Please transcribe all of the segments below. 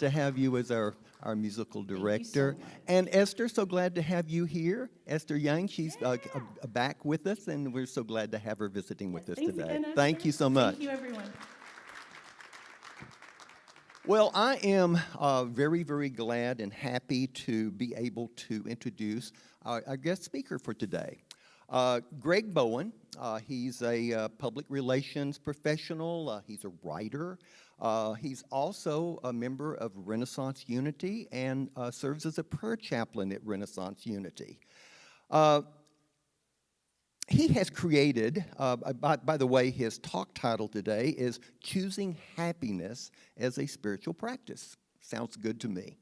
To have you as our musical director. so much. And Esther, so glad to have you here. Esther Young, she's back with us, and we're so glad to have her visiting with us Thanks today. again, Esther. Thank you so much. Thank you, everyone. Well, I am very, very glad and happy to be able to introduce our guest speaker for today. Greg Bowen, he's a public relations professional, he's a writer, he's also a member of Renaissance Unity and serves as a prayer chaplain at Renaissance Unity. He has created, by the way, his talk title today is Choosing Happiness as a Spiritual Practice. Sounds good to me.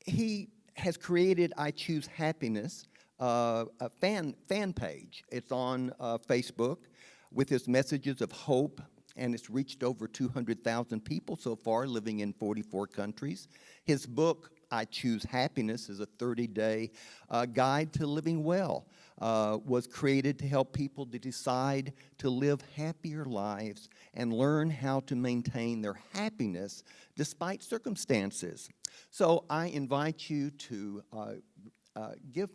He has created I Choose Happiness, a fan page. It's on Facebook with his messages of hope, and it's reached over 200,000 people so far, living in 44 countries. His book, I Choose Happiness, is a 30-day guide to living well. Was created to help people to decide to live happier lives and learn how to maintain their happiness despite circumstances. So I invite you to give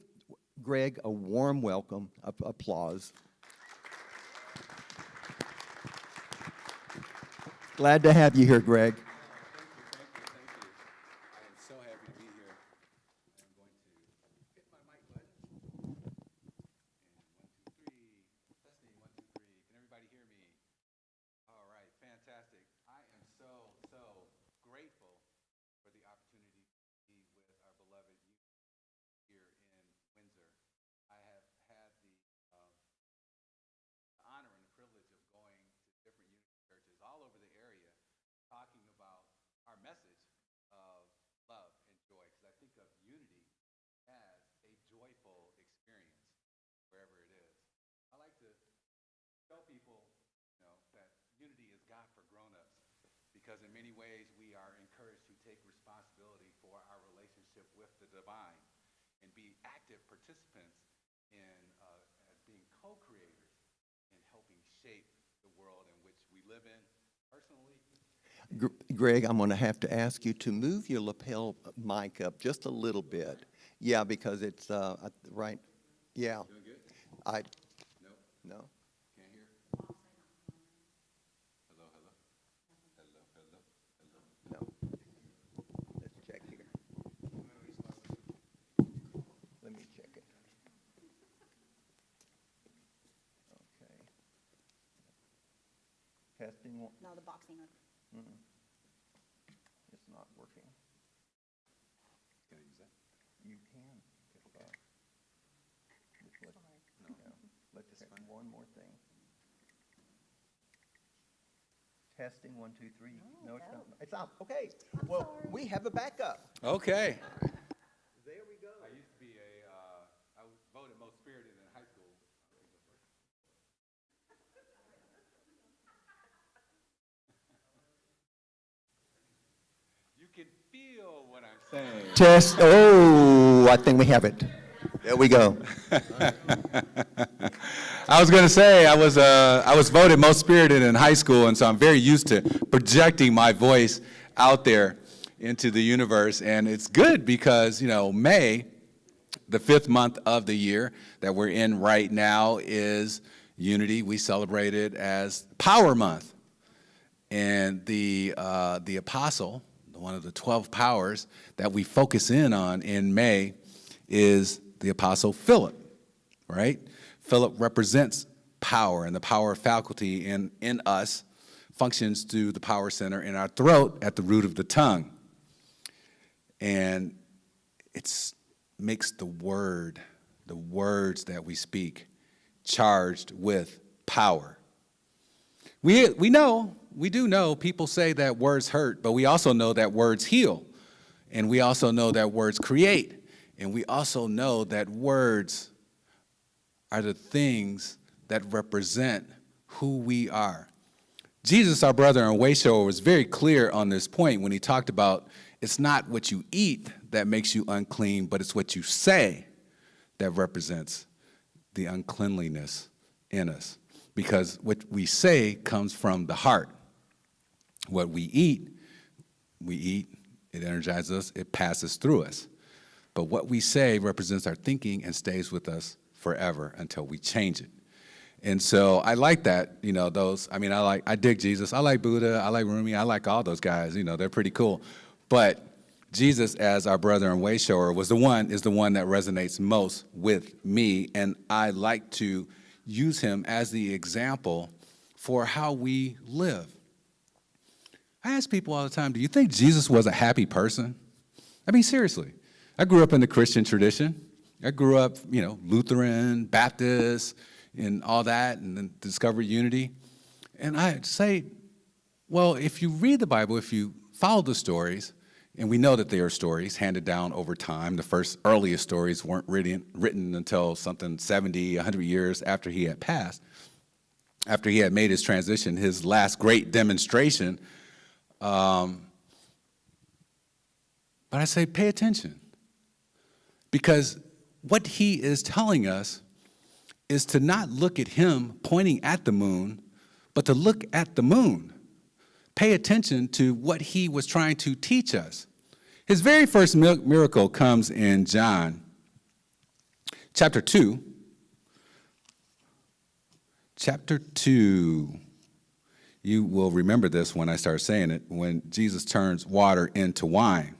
Greg a warm welcome, applause. Glad to have you here, Greg. Thank you. I am so happy to be here. I'm going to hit my mic button. And 1, 2, 3. Testing, 1, 2, 3. Can everybody hear me? All right, fantastic. I am so grateful for the opportunity to be with our beloved youth here in Windsor. I have had the honor and the privilege of going to different unity churches all over the area talking about our message of love and joy, because I think of unity as a joyful experience wherever it is. I like to tell people, that unity is God for grown-ups, because in many ways we are encouraged to take responsibility for our relationship with the divine and be active participants in as being co-creators in helping shape the world in which we live in personally. Greg, I'm going to have to ask you to move your lapel mic up just a little bit. Yeah, because it's right. Yeah. Doing good? I. No. No. Can't hear? Hello. No. Let's check here. Let me check it. Okay. Testing one. No, the boxing one. It's not working. Can I use that? You can. Let's check one more thing. Testing 1, 2, 3. No, it's not. It's out. Okay. Well, we have a backup. Okay. There we go. I used to be I was voted most spirited in high school. You can feel what I'm saying. Test. Oh, I think we have it. There we go. I was going to say I was voted most spirited in high school, and so I'm very used to projecting my voice out there into the universe. And it's good because, May, the 5th month of the year that we're in right now, is Unity. We celebrate it as Power Month. And the apostle, one of the 12 powers that we focus in on in May, is the apostle Philip, right? Philip represents power, and the power faculty in us functions through the power center in our throat at the root of the tongue. And it makes the words that we speak, charged with power. We do know, people say that words hurt, but we also know that words heal. And we also know that words create. And we also know that words are the things that represent who we are. Jesus, our brother and way shower, was very clear on this point when he talked about it's not what you eat that makes you unclean, but it's what you say that represents the uncleanliness in us. Because what we say comes from the heart. What we eat we eat, it energizes us, it passes through us. But what we say represents our thinking and stays with us forever until we change it. And so I like that, I dig Jesus. I like Buddha. I like Rumi. I like all those guys. They're pretty cool. But Jesus, as our brother and way shower, is the one that resonates most with me. And I like to use him as the example for how we live. I ask people all the time, do you think Jesus was a happy person? I mean, seriously. I grew up in the Christian tradition. I grew up, Lutheran, Baptist, and all that, and then discovered unity. And I say, well, if you read the Bible, if you follow the stories, and we know that they are stories handed down over time. The first earliest stories weren't written until something 70, 100 years after he had passed, after he had made his transition, his last great demonstration. But I say, pay attention. Because what he is telling us is to not look at him pointing at the moon, but to look at the moon. Pay attention to what he was trying to teach us. His very first miracle comes in John chapter 2. Chapter 2. You will remember this when I start saying it, when Jesus turns water into wine.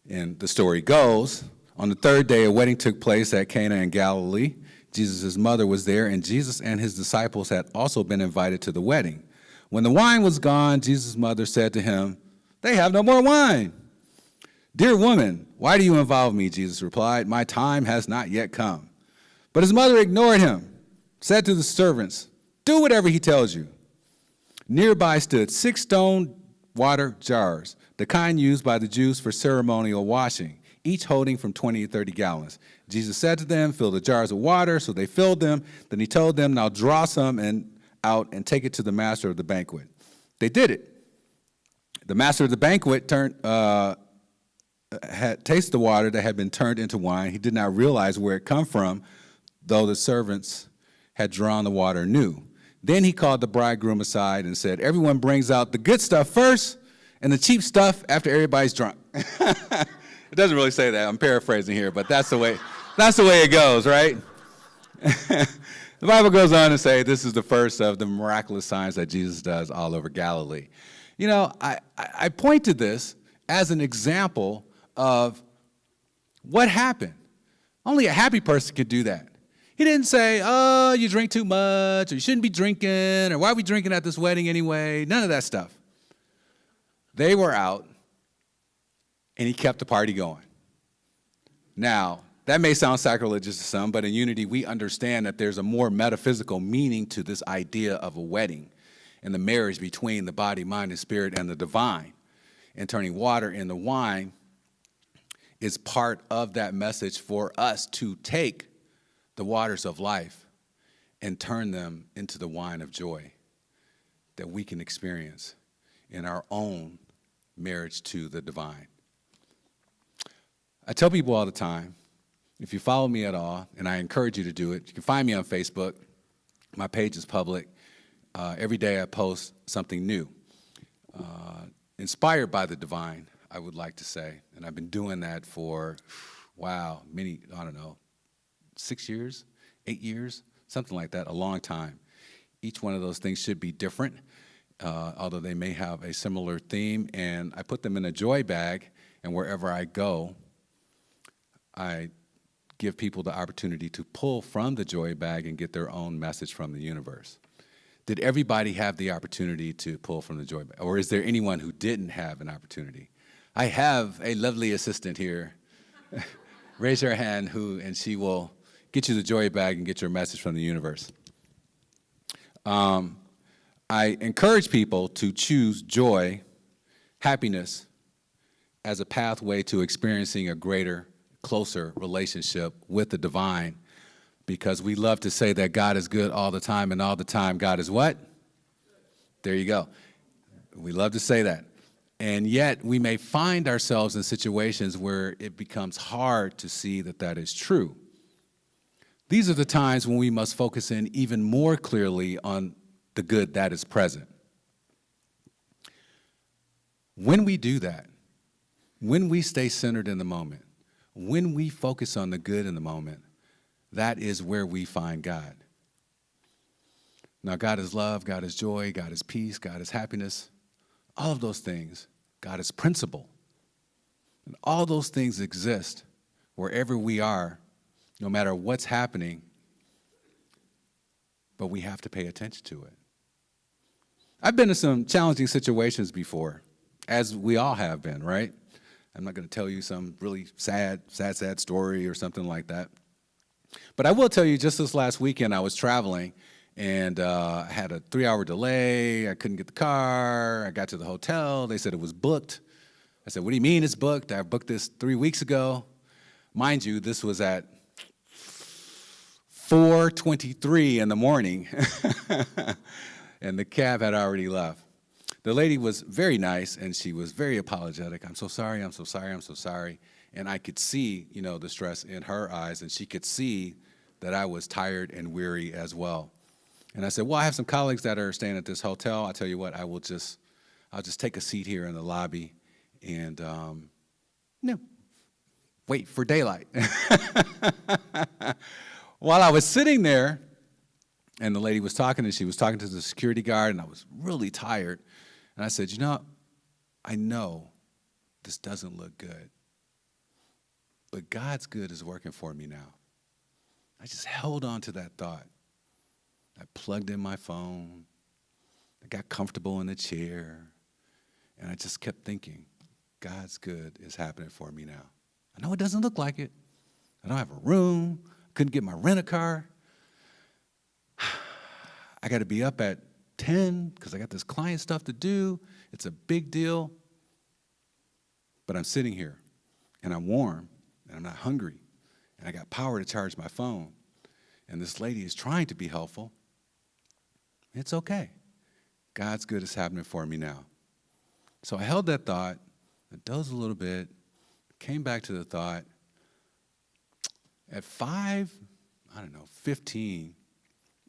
And the story goes, on the third day, a wedding took place at Cana in Galilee. Jesus' mother was there, and Jesus and his disciples had also been invited to the wedding. When the wine was gone, Jesus' mother said to him, "They have no more wine." "Dear woman, why do you involve me?" Jesus replied, "My time has not yet come." But his mother ignored him, said to the servants, "Do whatever he tells you." Nearby stood 6 stone water jars, the kind used by the Jews for ceremonial washing, each holding from 20 to 30 gallons. Jesus said to them, "Fill the jars with water," so they filled them. Then he told them, "Now draw some out and take it to the master of the banquet." They did it. The master of the banquet had tasted the water that had been turned into wine. He did not realize where it come from, though the servants had drawn the water new. Then he called the bridegroom aside and said, "Everyone brings out the good stuff first and the cheap stuff after everybody's drunk." It doesn't really say that. I'm paraphrasing here, but that's the way it goes, right? The Bible goes on to say this is the first of the miraculous signs that Jesus does all over Galilee. I point to this as an example of what happened. Only a happy person could do that. He didn't say, "Oh, you drink too much," or "You shouldn't be drinking," or "Why are we drinking at this wedding anyway?" None of that stuff. They were out, and he kept the party going. Now, that may sound sacrilegious to some, but in Unity, we understand that there's a more metaphysical meaning to this idea of a wedding and the marriage between the body, mind, and spirit and the divine. And turning water into wine is part of that message for us to take the waters of life and turn them into the wine of joy that we can experience in our own marriage to the divine. I tell people all the time, if you follow me at all, and I encourage you to do it, you can find me on Facebook. My page is public. Every day I post something new. Inspired by the divine, I would like to say. And I've been doing that for, 6 years, 8 years, something like that, a long time. Each one of those things should be different, although they may have a similar theme. And I put them in a joy bag, and wherever I go, I give people the opportunity to pull from the joy bag and get their own message from the universe. Did everybody have the opportunity to pull from the joy bag? Or is there anyone who didn't have an opportunity? I have a lovely assistant here. Raise her hand, and she will get you the joy bag and get your message from the universe. I encourage people to choose joy, happiness, as a pathway to experiencing a greater, closer relationship with the divine, because we love to say that God is good all the time, and all the time God is what? There you go. We love to say that. And yet we may find ourselves in situations where it becomes hard to see that that is true. These are the times when we must focus in even more clearly on the good that is present. When we do that, when we stay centered in the moment, when we focus on the good in the moment, that is where we find God. Now, God is love, God is joy, God is peace, God is happiness, all of those things. God is principle. And all those things exist wherever we are, no matter what's happening, but we have to pay attention to it. I've been in some challenging situations before, as we all have been, right? I'm not going to tell you some really sad story or something like that. But I will tell you, just this last weekend, I was traveling, and I had a 3-hour delay. I couldn't get the car. I got to the hotel. They said it was booked. I said, what do you mean it's booked? I booked this 3 weeks ago. Mind you, this was at 4:23 in the morning, and the cab had already left. The lady was very nice, and she was very apologetic. I'm so sorry, I'm so sorry, I'm so sorry. And I could see, the stress in her eyes, and she could see that I was tired and weary as well. And I said, well, I have some colleagues that are staying at this hotel. I'll tell you what, I'll just take a seat here in the lobby and wait for daylight. While I was sitting there, and the lady was talking, and she was talking to the security guard, and I was really tired. And I said, I know this doesn't look good, but God's good is working for me now. I just held on to that thought. I plugged in my phone. I got comfortable in the chair, and I just kept thinking, God's good is happening for me now. I know it doesn't look like it. I don't have a room. Couldn't get my rent-a-car. I got to be up at 10 because I got this client stuff to do. It's a big deal. But I'm sitting here, and I'm warm, and I'm not hungry, and I got power to charge my phone. And this lady is trying to be helpful. It's okay. God's good is happening for me now. So I held that thought, I dozed a little bit, came back to the thought. At 15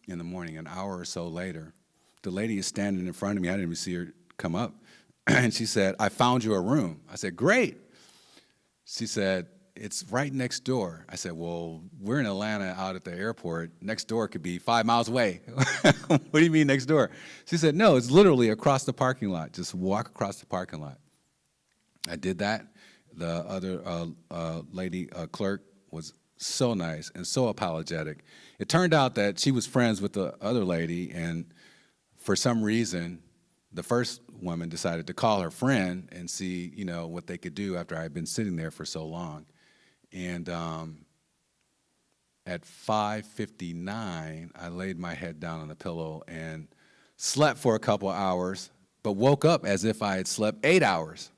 in the morning, an hour or so later, the lady is standing in front of me. I didn't even see her come up. And she said, I found you a room. I said, great. She said, it's right next door. I said, well, we're in Atlanta out at the airport. Next door could be 5 miles away. What do you mean next door? She said, no, it's literally across the parking lot. Just walk across the parking lot. I did that. The other lady clerk was so nice and so apologetic. It turned out that she was friends with the other lady, and for some reason, the first woman decided to call her friend and see, what they could do after I had been sitting there for so long. And at 5:59, I laid my head down on the pillow and slept for a couple hours, but woke up as if I had slept 8 hours,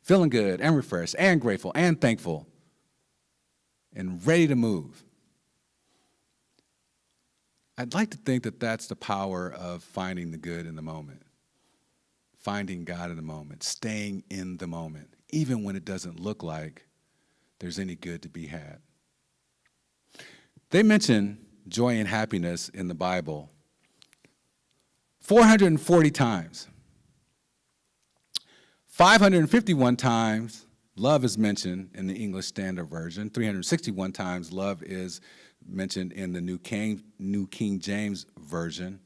feeling good and refreshed and grateful and thankful and ready to move. I'd like to think that that's the power of finding the good in the moment, finding God in the moment, staying in the moment, even when it doesn't look like there's any good to be had. They mention joy and happiness in the Bible 440 times. 551 times love is mentioned in the English Standard Version. 361 times love is mentioned in the New King James Version.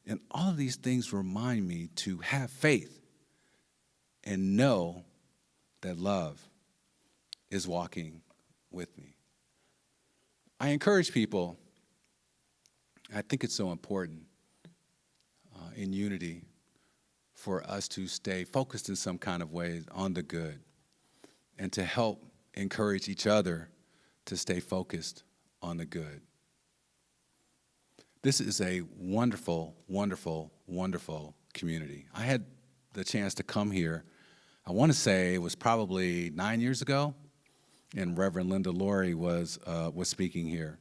And all of these things remind me to have faith and know that love is walking with me. I encourage people, I think it's so important in unity for us to stay focused in some kind of way on the good and to help encourage each other to stay focused on the good. This is a wonderful, wonderful, wonderful community. I had the chance to come here, I want to say it was probably 9 years ago, and Reverend Linda Laurie was speaking here.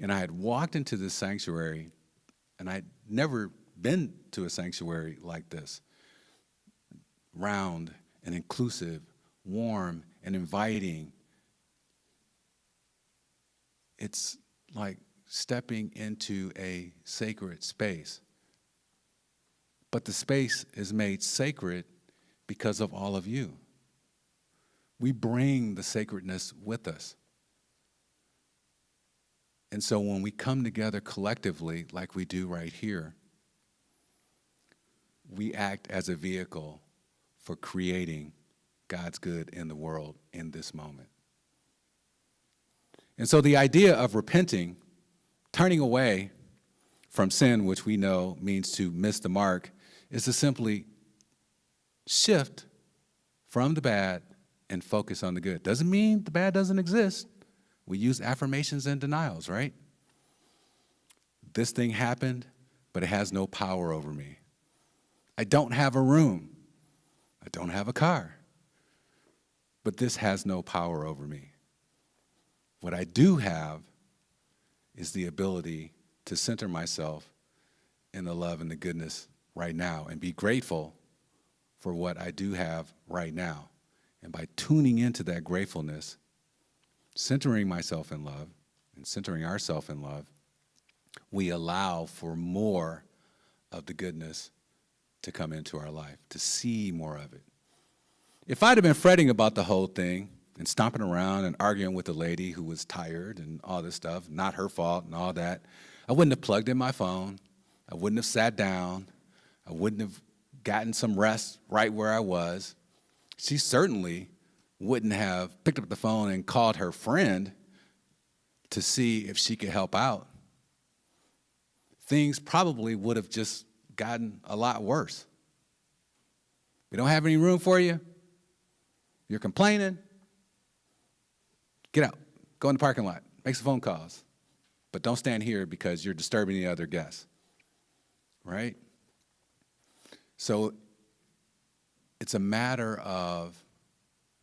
And I had walked into this sanctuary, and I'd never been to a sanctuary like this. Round and inclusive, warm and inviting. It's like stepping into a sacred space. But the space is made sacred because of all of you. We bring the sacredness with us. And so when we come together collectively, like we do right here, we act as a vehicle for creating God's good in the world in this moment. And so the idea of repenting, turning away from sin, which we know means to miss the mark, is to simply shift from the bad and focus on the good. Doesn't mean the bad doesn't exist. We use affirmations and denials, right? This thing happened, but it has no power over me. I don't have a room. I don't have a car. But this has no power over me. What I do have is the ability to center myself in the love and the goodness right now and be grateful for what I do have right now. And by tuning into that gratefulness, centering myself in love and centering ourselves in love, we allow for more of the goodness to come into our life, to see more of it. If I'd have been fretting about the whole thing and stomping around and arguing with a lady who was tired and all this stuff, not her fault and all that, I wouldn't have plugged in my phone. I wouldn't have sat down. I wouldn't have gotten some rest right where I was. She certainly wouldn't have picked up the phone and called her friend to see if she could help out. Things probably would have just gotten a lot worse. We don't have any room for you. You're complaining. Get out. Go in the parking lot. Make some phone calls. But don't stand here because you're disturbing the other guests. Right? So it's a matter of,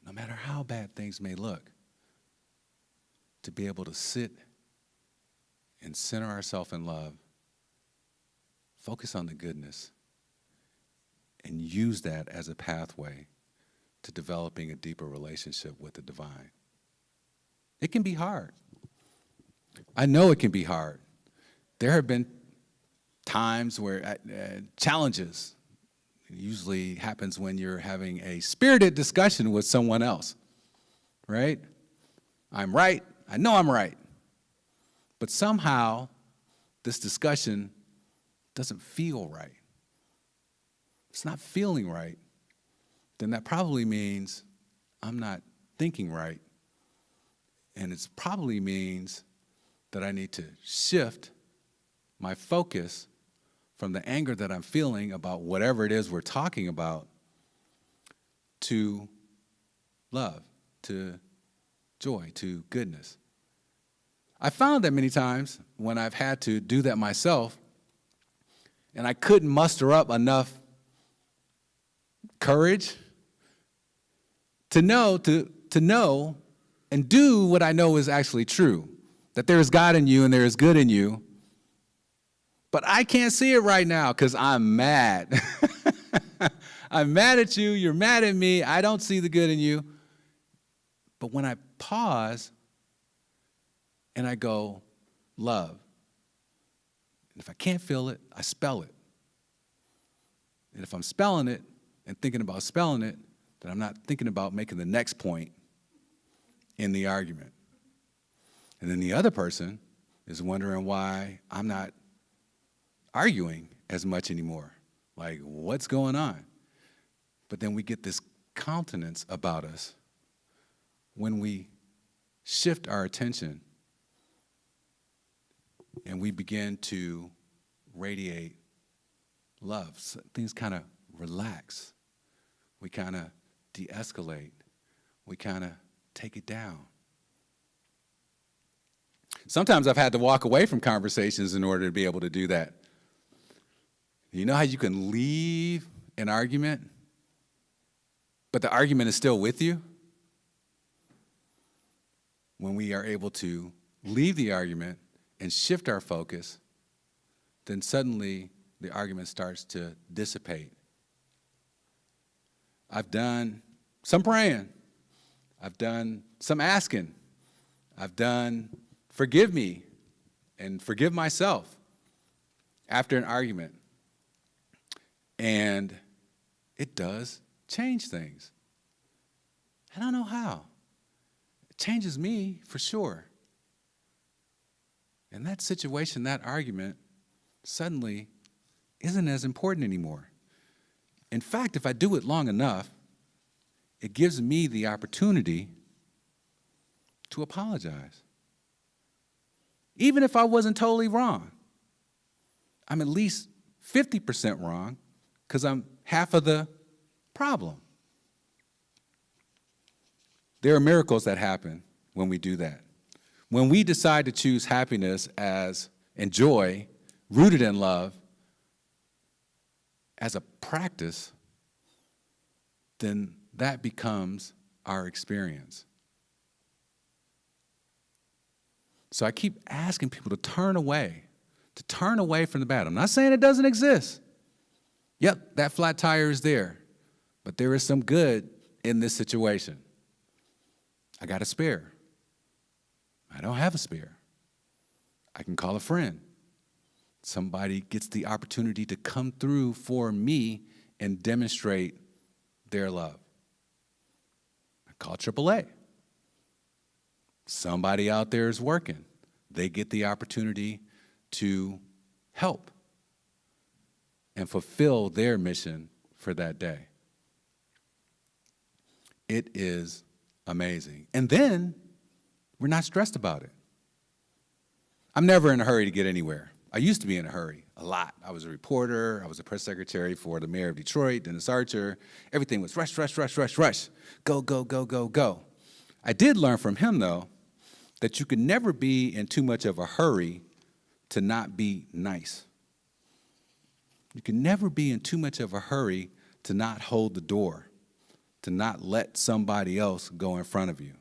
no matter how bad things may look, to be able to sit and center ourselves in love, focus on the goodness, and use that as a pathway to developing a deeper relationship with the divine. It can be hard. I know it can be hard. There have been times where challenges usually happens when you're having a spirited discussion with someone else, right? I'm right. I know I'm right. But somehow this discussion doesn't feel right. It's not feeling right. Then that probably means I'm not thinking right. And it probably means that I need to shift my focus from the anger that I'm feeling about whatever it is we're talking about to love, to joy, to goodness. I found that many times when I've had to do that myself and I couldn't muster up enough courage to know and do what I know is actually true, that there is God in you and there is good in you. But I can't see it right now because I'm mad. I'm mad at you. You're mad at me. I don't see the good in you. But when I pause and I go, love, and if I can't feel it, I spell it. And if I'm spelling it and thinking about spelling it, then I'm not thinking about making the next point in the argument. And then the other person is wondering why I'm not arguing as much anymore. Like, what's going on? But then we get this countenance about us when we shift our attention and we begin to radiate love. So things kind of relax. We kind of de-escalate. We kind of take it down. Sometimes I've had to walk away from conversations in order to be able to do that. You know how you can leave an argument, but the argument is still with you? When we are able to leave the argument and shift our focus, then suddenly the argument starts to dissipate. I've done some praying. I've done some asking. I've done forgive me and forgive myself after an argument. And it does change things. I don't know how. It changes me for sure. And that situation, that argument, suddenly isn't as important anymore. In fact, if I do it long enough, it gives me the opportunity to apologize. Even if I wasn't totally wrong, I'm at least 50% wrong because I'm half of the problem. There are miracles that happen when we do that. When we decide to choose happiness and joy, rooted in love, as a practice, then that becomes our experience. So I keep asking people to turn away from the bad. I'm not saying it doesn't exist. Yep, that flat tire is there, but there is some good in this situation. I got a spare. I don't have a spare. I can call a friend. Somebody gets the opportunity to come through for me and demonstrate their love. I call AAA. Somebody out there is working. They get the opportunity to help and fulfill their mission for that day. It is amazing. And then we're not stressed about it. I'm never in a hurry to get anywhere. I used to be in a hurry, a lot. I was a reporter. I was a press secretary for the mayor of Detroit, Dennis Archer. Everything was rush, rush, rush, rush, rush. Go, go, go, go, go. I did learn from him, though, that you can never be in too much of a hurry to not be nice. You can never be in too much of a hurry to not hold the door, to not let somebody else go in front of you.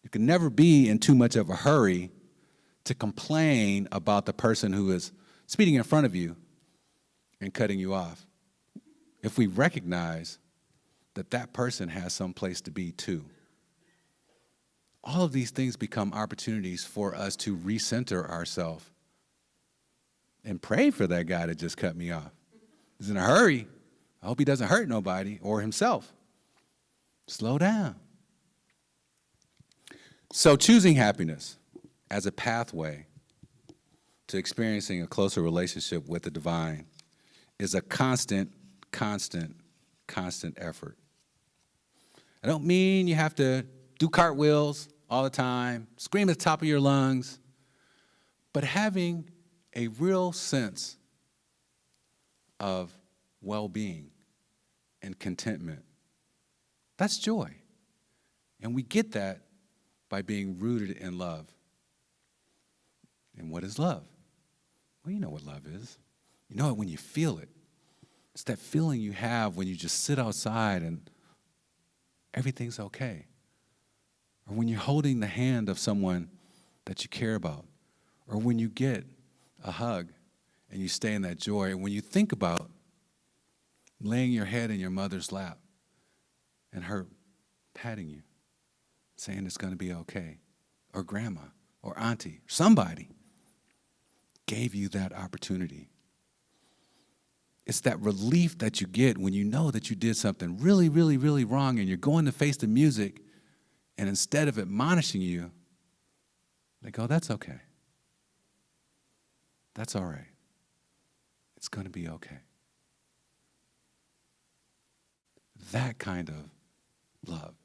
You can never be in too much of a hurry to complain about the person who is speeding in front of you and cutting you off. If we recognize that that person has some place to be too. All of these things become opportunities for us to recenter ourselves and pray for that guy that just cut me off. He's in a hurry. I hope he doesn't hurt nobody or himself. Slow down. So choosing happiness as a pathway to experiencing a closer relationship with the divine is a constant effort. I don't mean you have to do cartwheels all the time, scream at the top of your lungs, but having a real sense of well-being and contentment. That's joy. And we get that by being rooted in love. And what is love? Well, you know what love is. You know it when you feel it. It's that feeling you have when you just sit outside and everything's okay. Or when you're holding the hand of someone that you care about. Or when you get a hug and you stay in that joy. And when you think about laying your head in your mother's lap and her patting you, saying it's going to be okay. Or grandma, or auntie, somebody gave you that opportunity. It's that relief that you get when you know that you did something really, really, really wrong and you're going to face the music, and instead of admonishing you, they go, that's okay. That's all right. It's going to be okay. That kind of love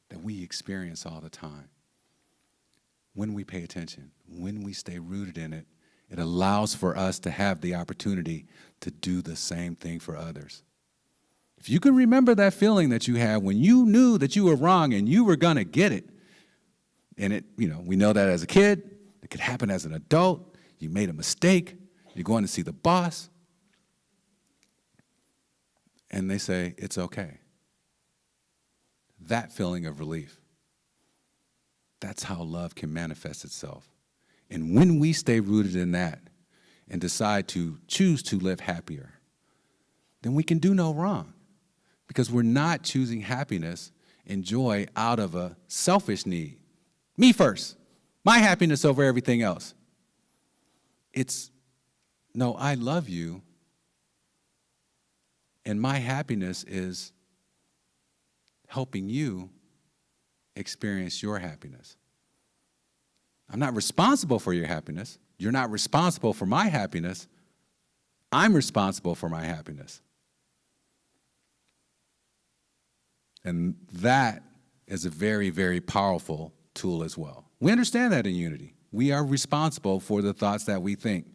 that we experience all the time. When we pay attention, when we stay rooted in it, it allows for us to have the opportunity to do the same thing for others. If you can remember that feeling that you had when you knew that you were wrong and you were going to get it, and it, we know that as a kid, it could happen as an adult. You made a mistake, you're going to see the boss, and they say, it's okay. That feeling of relief. That's how love can manifest itself. And when we stay rooted in that and decide to choose to live happier, then we can do no wrong because we're not choosing happiness and joy out of a selfish need. Me first, my happiness over everything else. It's, no, I love you And my happiness is helping you experience your happiness. I'm not responsible for your happiness. You're not responsible for my happiness. I'm responsible for my happiness. And that is a very, very powerful tool as well. We understand that in unity. We are responsible for the thoughts that we think.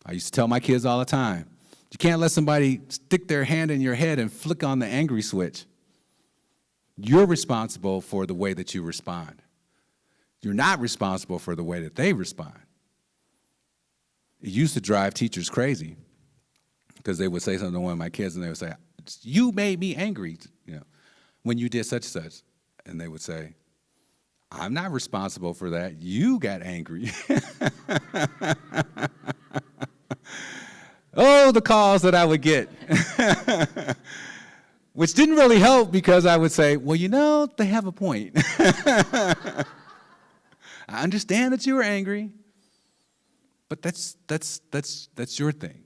I used to tell my kids all the time, you can't let somebody stick their hand in your head and flick on the angry switch. You're responsible for the way that you respond. You're not responsible for the way that they respond. It used to drive teachers crazy because they would say something to one of my kids and they would say, you made me angry, when you did such and such. And they would say, I'm not responsible for that. You got angry. Oh, the calls that I would get. Which didn't really help because I would say, well, they have a point. I understand that you were angry, but that's your thing.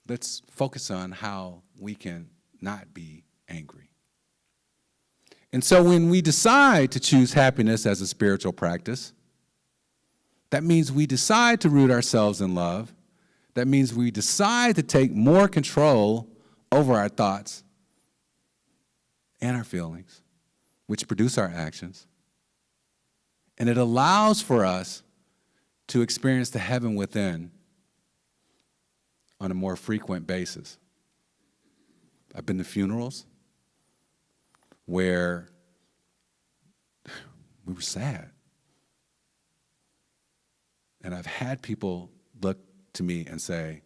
Let's focus on how we can not be angry. And so when we decide to choose happiness as a spiritual practice, that means we decide to root ourselves in love. That means we decide to take more control over our thoughts and our feelings, which produce our actions. And it allows for us to experience the heaven within on a more frequent basis. I've been to funerals where we were sad. And I've had people look to me and say,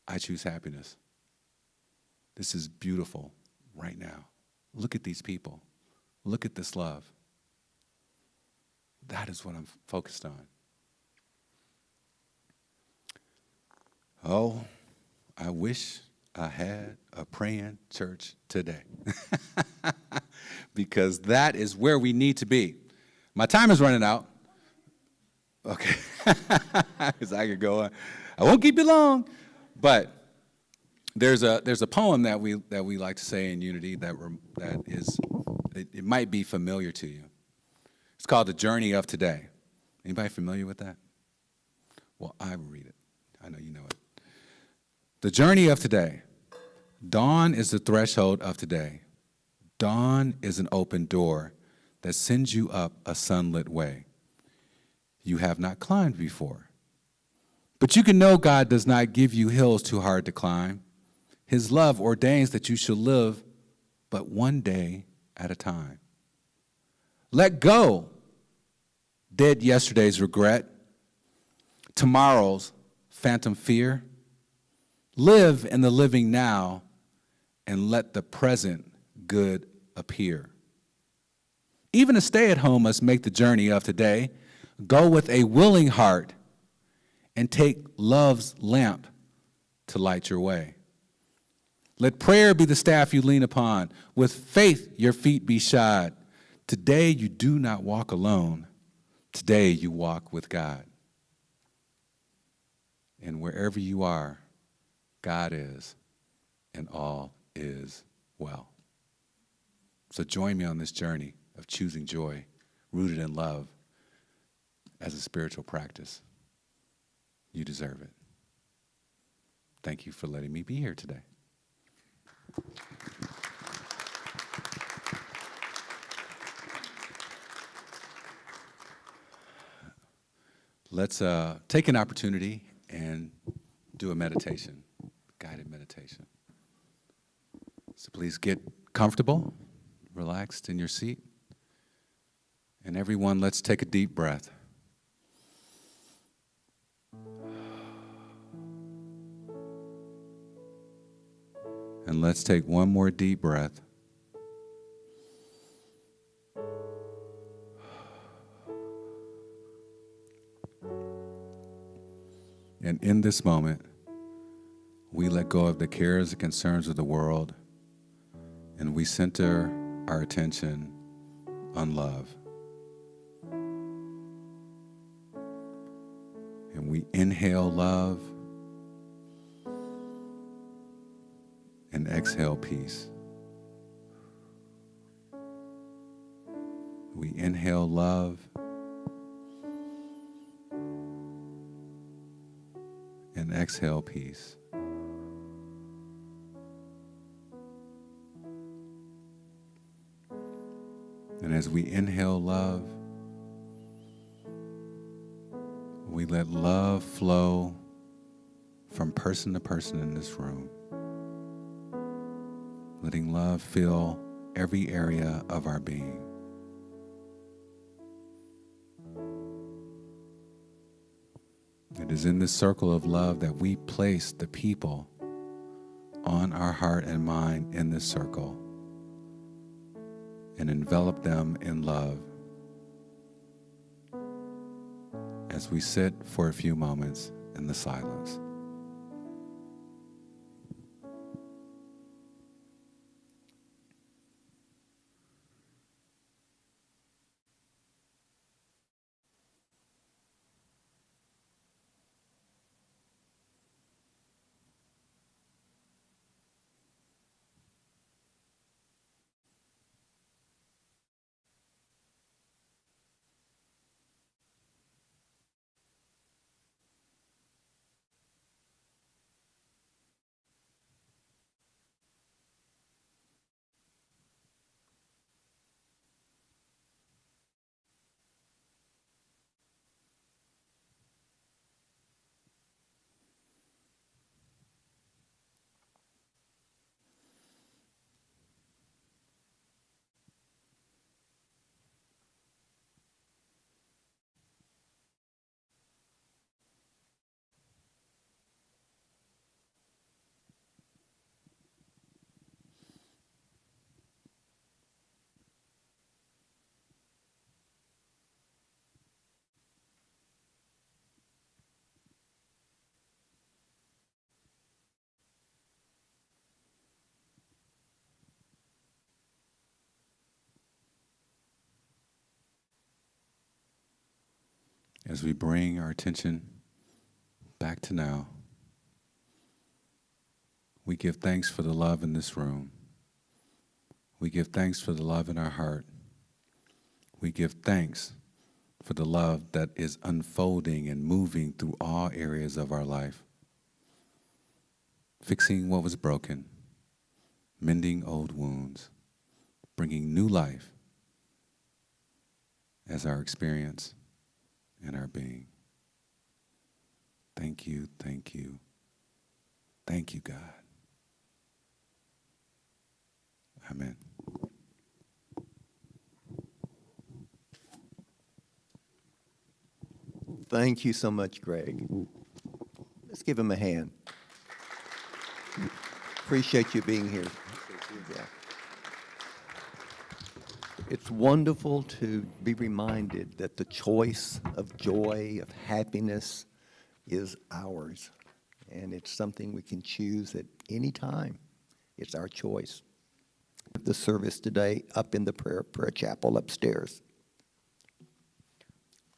I choose happiness. This is beautiful right now. Look at these people. Look at this love. That is what I'm focused on. Oh, I wish I had a praying church today. Because that is where we need to be. My time is running out. Okay. Because I could go on. I won't keep you long. But there's a poem that we like to say in Unity that is, it might be familiar to you. It's called The Journey of Today. Anybody familiar with that? Well, I will read it. I know you know it. The journey of today. Dawn is the threshold of today. Dawn is an open door that sends you up a sunlit way you have not climbed before. But you can know God does not give you hills too hard to climb. His love ordains that you shall live but one day at a time. Let go dead yesterday's regret, tomorrow's phantom fear. Live in the living now and let the present good appear. Even a stay-at-home must make the journey of today. Go with a willing heart and take love's lamp to light your way. Let prayer be the staff you lean upon. With faith your feet be shod. Today you do not walk alone. Today you walk with God. And wherever you are, God is, and all is well. So join me on this journey of choosing joy, rooted in love, as a spiritual practice. You deserve it. Thank you for letting me be here today. Let's take an opportunity and do a meditation, guided meditation. So please get comfortable, relaxed in your seat. And everyone, let's take a deep breath. And let's take one more deep breath. And in this moment, we let go of the cares and concerns of the world, and we center our attention on love. And we inhale love, and exhale peace. We inhale love and exhale peace. And as we inhale love, we let love flow from person to person in this room, letting love fill every area of our being. It is in this circle of love that we place the people on our heart and mind in this circle and envelop them in love as we sit for a few moments in the silence. As we bring our attention back to now, we give thanks for the love in this room. We give thanks for the love in our heart. We give thanks for the love that is unfolding and moving through all areas of our life, fixing what was broken, mending old wounds, bringing new life as our experience and our being. Thank you, thank you, thank you, God. Amen. Thank you so much, Greg. Let's give him a hand. Appreciate you being here. Yeah. It's wonderful to be reminded that the choice of joy, of happiness, is ours. And it's something we can choose at any time. It's our choice. The service today up in the prayer chapel upstairs.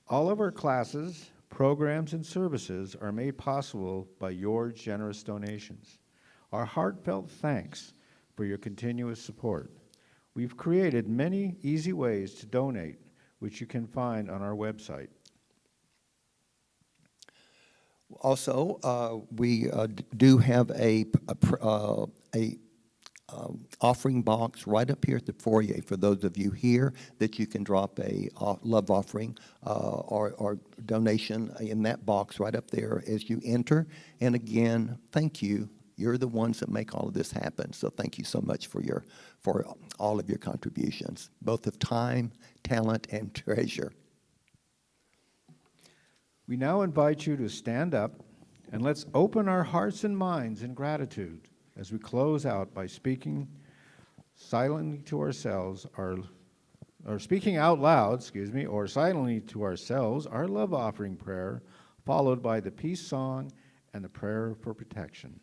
All of our classes, programs, and services are made possible by your generous donations. Our heartfelt thanks for your continuous support. We've created many easy ways to donate, which you can find on our website. Also, we do have a offering box right up here at the foyer for those of you here that you can drop a love offering or donation in that box right up there as you enter. And again, thank you. You're the ones that make all of this happen. So thank you so much for all of your contributions, both of time, talent, and treasure. We now invite you to stand up and let's open our hearts and minds in gratitude as we close out by speaking silently to ourselves, or speaking out loud, or silently to ourselves, our love offering prayer, followed by the peace song and the prayer for protection.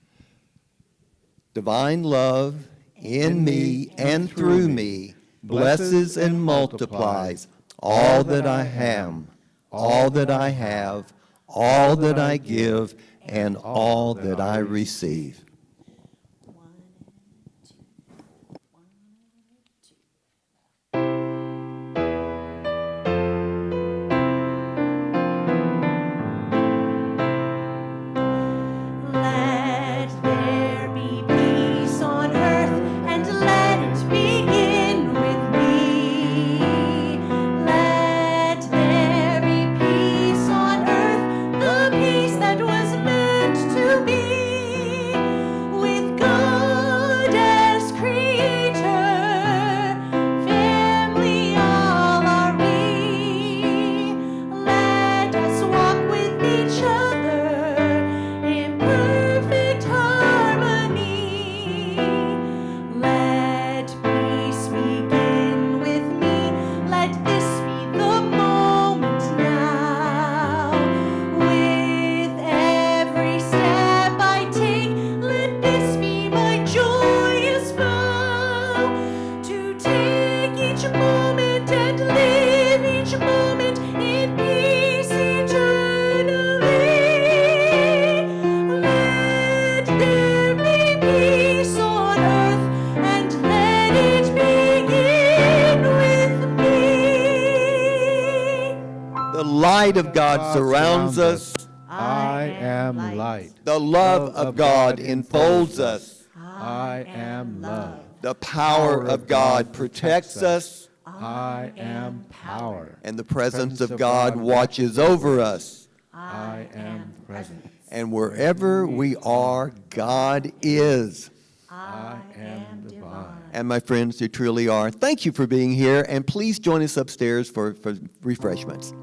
Divine love in me and through me blesses and multiplies all that I am, all that I have, all that I give, and all that I receive. light of God surrounds us. I am light. The love of God enfolds us. I am love. The power of God protects us. I am power. And the presence of God watches over us. I am present. And wherever we are, God is. I am divine. And my friends, you truly are. Thank you for being here, and please join us upstairs for refreshments.